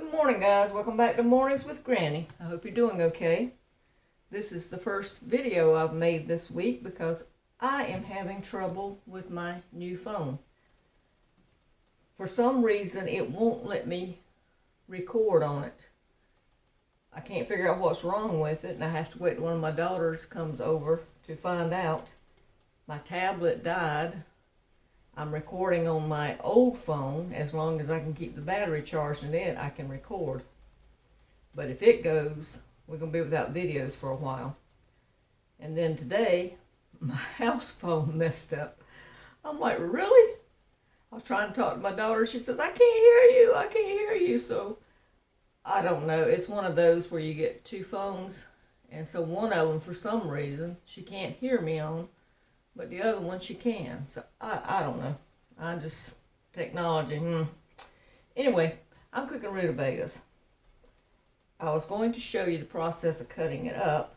Good morning, guys. Welcome back to Mornings with Granny. I hope you're doing okay. This is the first video I've made this week because I am having trouble with my new phone. For some reason, it won't let me record on it. I can't figure out what's wrong with it, and I have to wait till one of my daughters comes over to find out. My tablet died. I'm recording on my old phone. As long as I can keep the battery charged in it, I can record. But if it goes, we're going to be without videos for a while. And then today, my house phone messed up. I'm like, really? I was trying to talk to my daughter. She says, I can't hear you. I can't hear you. So, I don't know. It's one of those where you get two phones. And so one of them, for some reason, she can't hear me on. But the other one she can. So I don't know. I just, technology. Anyway, I'm cooking rutabagas. I was going to show you the process of cutting it up,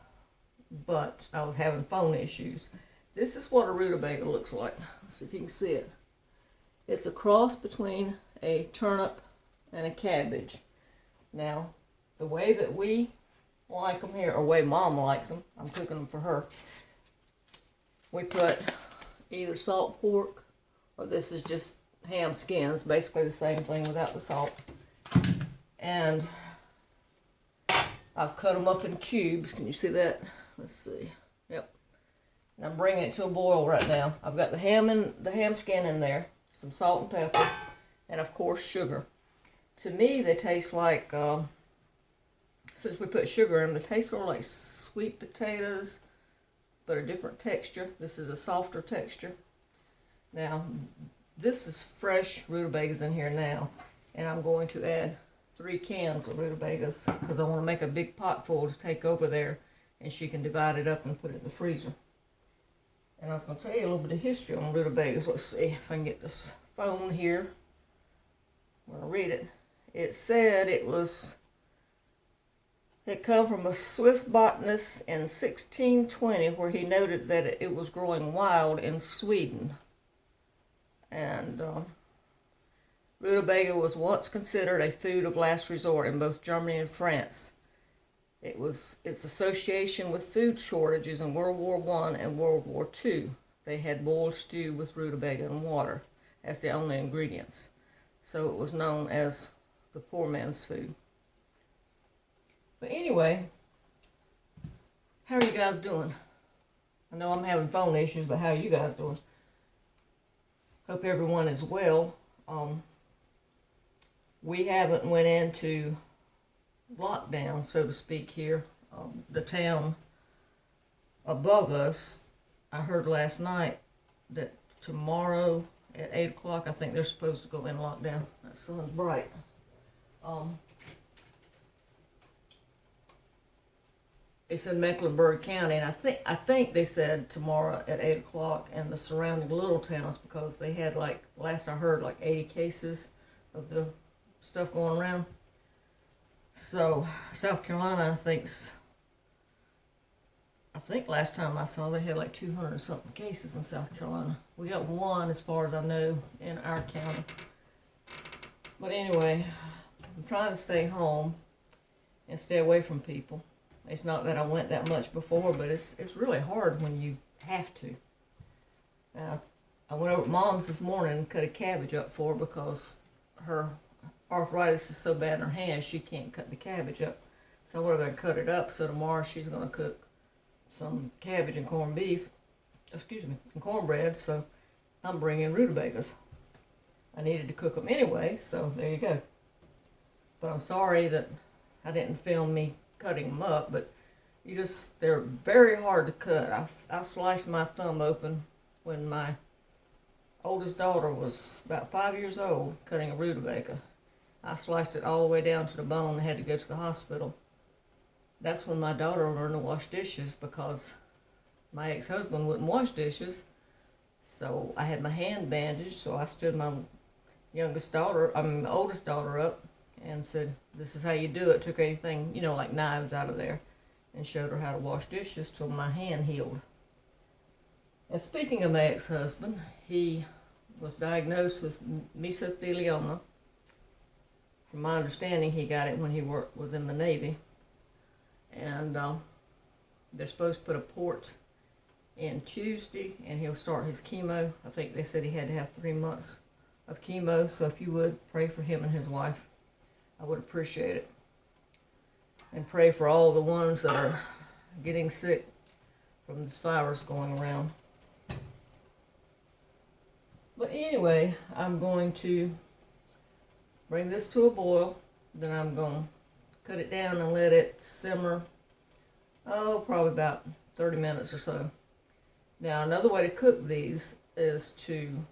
but I was having phone issues. This is what a rutabaga looks like. Let's see if you can see it. It's a cross between a turnip and a cabbage. Now, the way that we like them here, or the way Mom likes them, I'm cooking them for her. We put either salt pork, or this is just ham skins, basically the same thing without the salt. And I've cut them up in cubes. Can you see that? Let's see. Yep. And I'm bringing it to a boil right now. I've got the ham skin in there, some salt and pepper, and of course sugar. To me, they taste like, since we put sugar in them, they taste sort of like sweet potatoes, but a different texture. This is a softer texture. Now, this is fresh rutabagas in here now, and I'm going to add 3 cans of rutabagas because I want to make a big pot full to take over there, and she can divide it up and put it in the freezer. And I was going to tell you a little bit of history on rutabagas. Let's see if I can get this phone here. When I read it, it said it come from a Swiss botanist in 1620, where he noted that it was growing wild in Sweden. And rutabaga was once considered a food of last resort in both Germany and France. Its association with food shortages in World War I and World War II. They had boiled stew with rutabaga and water as the only ingredients. So it was known as the poor man's food. But anyway, how are you guys doing? I know I'm having phone issues, but how are you guys doing? Hope everyone is well. We haven't went into lockdown, so to speak, here. The town above us, I heard last night that tomorrow at 8 o'clock, I think they're supposed to go in lockdown. That sun's bright. It's in Mecklenburg County, and I think they said tomorrow at 8 o'clock, and the surrounding little towns, because they had, like, last I heard, like 80 cases of the stuff going around. So, South Carolina, I think last time I saw they had like 200 and something cases in South Carolina. We got one, as far as I know, in our county. But anyway, I'm trying to stay home and stay away from people. It's not that I went that much before, but it's really hard when you have to. Now, I went over to Mom's this morning and cut a cabbage up for her because her arthritis is so bad in her hands she can't cut the cabbage up. So we're going to cut it up, so tomorrow she's going to cook some cabbage and cornbread, so I'm bringing rutabagas. I needed to cook them anyway, so there you go. But I'm sorry that I didn't film me cutting them up, but they're very hard to cut. I sliced my thumb open when my oldest daughter was about 5 years old, cutting a rutabaga. I sliced it all the way down to the bone and had to go to the hospital. That's when my daughter learned to wash dishes, because my ex-husband wouldn't wash dishes. So I had my hand bandaged, so I stood my oldest daughter up and said, this is how you do it. Took anything, like knives out of there and showed her how to wash dishes till my hand healed. And speaking of my ex-husband, he was diagnosed with mesothelioma From my understanding, he got it when he was in the Navy. And they're supposed to put a port in Tuesday, and he'll start his chemo. I think they said he had to have 3 months of chemo, so if you would, pray for him and his wife. I would appreciate it. And pray for all the ones that are getting sick from this virus going around. But anyway, I'm going to bring this to a boil. Then I'm going to cut it down and let it simmer, probably about 30 minutes or so. Now, another way to cook these is to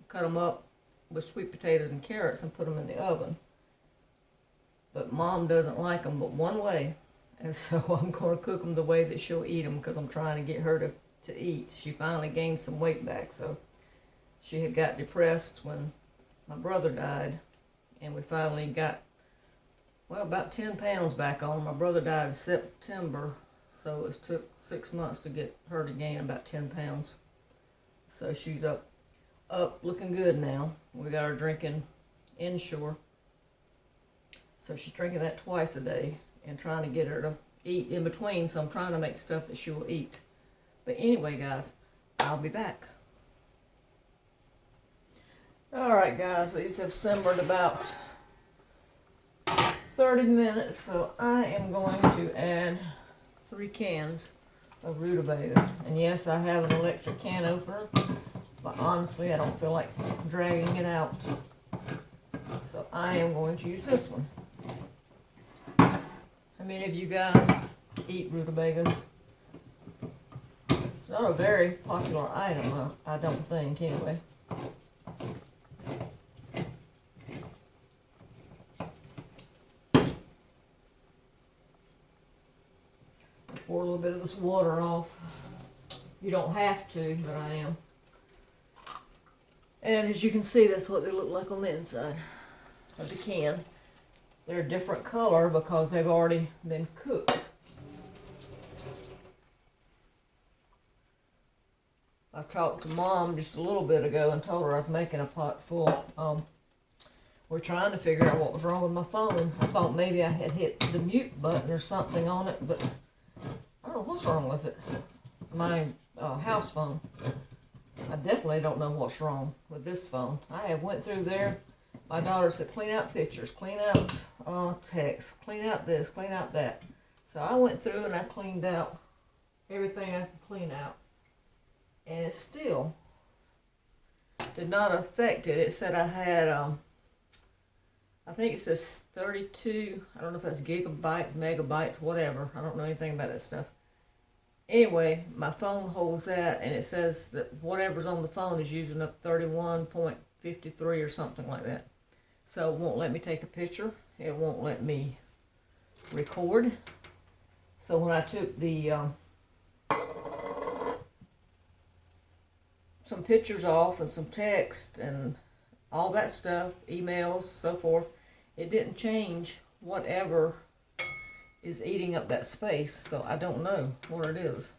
cut them up with sweet potatoes and carrots and put them in the oven. But Mom doesn't like them but one way, and so I'm going to cook them the way that she'll eat them, because I'm trying to get her to eat. She finally gained some weight back, so she had got depressed when my brother died, and we finally got, well, about 10 pounds back on her. My brother died in September, so it took 6 months to get her to gain about 10 pounds. So she's up looking good now. We got her drinking Ensure. So she's drinking that twice a day and trying to get her to eat in between. So I'm trying to make stuff that she will eat. But anyway, guys, I'll be back. Alright, guys, these have simmered about 30 minutes. So I am going to add 3 cans of rutabagas. And yes, I have an electric can opener, but honestly, I don't feel like dragging it out. So I am going to use this one. How many of you guys eat rutabagas? It's not a very popular item, I don't think, anyway. Pour a little bit of this water off. You don't have to, but I am. And as you can see, that's what they look like on the inside of the can. They're a different color because they've already been cooked. I talked to Mom just a little bit ago and told her I was making a pot full. We're trying to figure out what was wrong with my phone. I thought maybe I had hit the mute button or something on it, but I don't know what's wrong with it. My house phone. I definitely don't know what's wrong with this phone. I have went through there. My daughter said, clean out pictures, clean out text, clean out this, clean out that. So I went through and I cleaned out everything I could clean out. And it still did not affect it. It said I had, I think it says 32, I don't know if that's gigabytes, megabytes, whatever. I don't know anything about that stuff. Anyway, my phone holds that, and it says that whatever's on the phone is using up 31.53 or something like that. So it won't let me take a picture. It won't let me record. So when I took the some pictures off and some text and all that stuff, emails, so forth, it didn't change whatever is eating up that space, so I don't know what it is.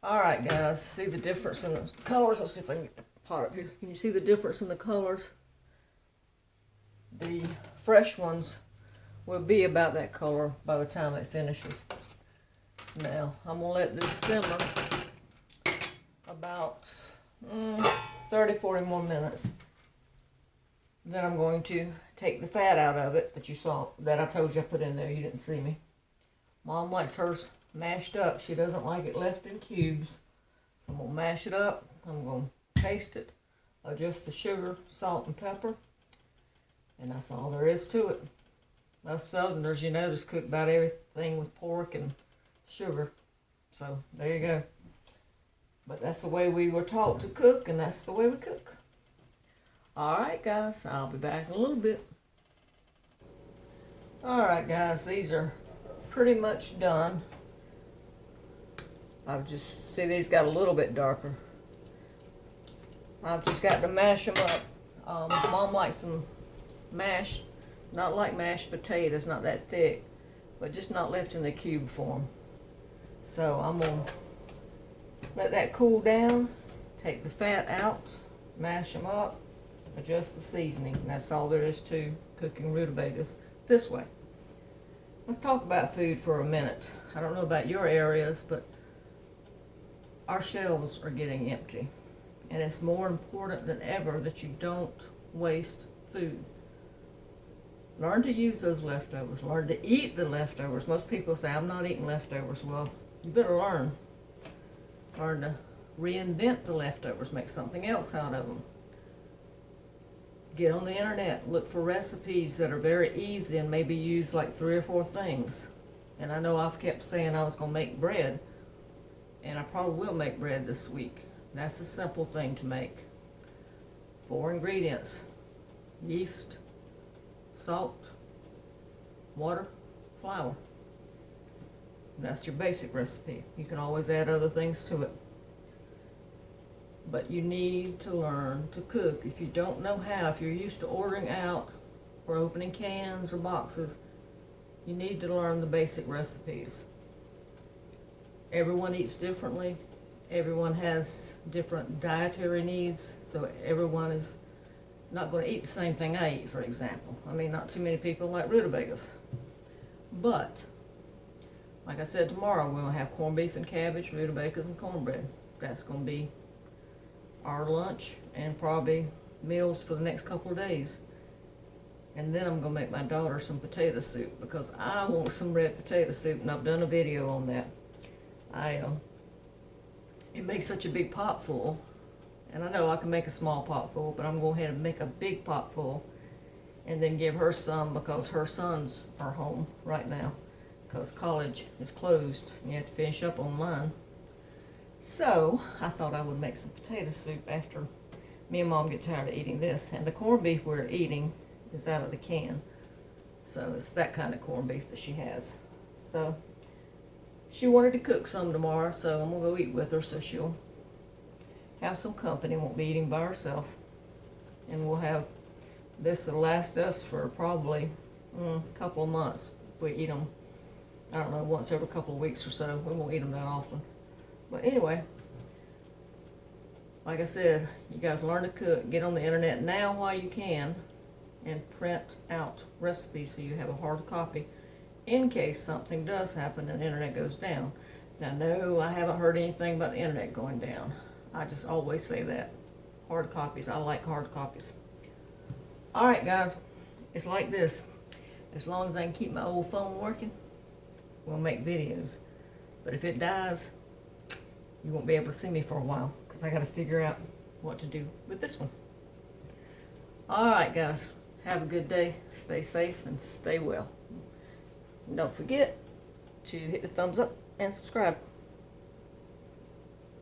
Alright guys, see the difference in the colors? Let's see if I can get the pot up here. Can you see the difference in the colors? The fresh ones will be about that color by the time it finishes. Now, I'm going to let this simmer about 30-40 more minutes. Then I'm going to take the fat out of it that you saw, that I told you I put in there. You didn't see me. Mom likes hers mashed up. She doesn't like it left in cubes. So I'm going to mash it up. I'm going to taste it, adjust the sugar, salt, and pepper. And that's all there is to it. Us Southerners, you know, just cook about everything with pork and sugar. So there you go. But that's the way we were taught to cook, and that's the way we cook. Alright guys, I'll be back in a little bit. Alright guys, these are pretty much done. I've just, see these got a little bit darker. I've just got to mash them up. Mom likes them mashed, not like mashed potatoes, not that thick, but just not left in the cube form. So I'm going to let that cool down, take the fat out, mash them up, adjust the seasoning, and that's all there is to cooking rutabagas this way. Let's talk about food for a minute. I don't know about your areas, but our shelves are getting empty, and it's more important than ever that you don't waste food. Learn to use those leftovers. Learn to eat the leftovers. Most people say, I'm not eating leftovers. Well, you better learn. Learn to reinvent the leftovers. Make something else out of them. Get on the internet. Look for recipes that are very easy and maybe use like 3 or 4 things. And I know I've kept saying I was going to make bread. And I probably will make bread this week. That's a simple thing to make. 4 ingredients. Yeast, salt, water, flour. That's your basic recipe. You can always add other things to it. But you need to learn to cook. If you don't know how, if you're used to ordering out or opening cans or boxes, you need to learn the basic recipes. Everyone eats differently. Everyone has different dietary needs, so everyone is not going to eat the same thing I eat, for example. I mean, not too many people like rutabagas. But, like I said, tomorrow we're going to have corned beef and cabbage, rutabagas, and cornbread. That's going to be our lunch and probably meals for the next couple of days. And then I'm going to make my daughter some potato soup because I want some red potato soup, and I've done a video on that. It makes such a big pot full. And I know I can make a small pot full, but I'm going ahead and make a big pot full and then give her some because her sons are home right now because college is closed and you have to finish up online. So I thought I would make some potato soup after me and Mom get tired of eating this. And the corned beef we're eating is out of the can. So it's that kind of corned beef that she has. So she wanted to cook some tomorrow, so I'm going to go eat with her so she'll have some company, won't be eating by herself. And we'll have this that'll last us for probably a couple of months. We eat them, I don't know, once every couple of weeks or so. We won't eat them that often. But anyway, like I said, you guys learn to cook. Get on the internet now while you can and print out recipes so you have a hard copy in case something does happen and the internet goes down. Now, no, I haven't heard anything about the internet going down. I just always say that. Hard copies. I like hard copies. Alright guys, it's like this. As long as I can keep my old phone working, we'll make videos. But if it dies, you won't be able to see me for a while because I got to figure out what to do with this one. Alright guys, have a good day. Stay safe and stay well. And don't forget to hit the thumbs up and subscribe.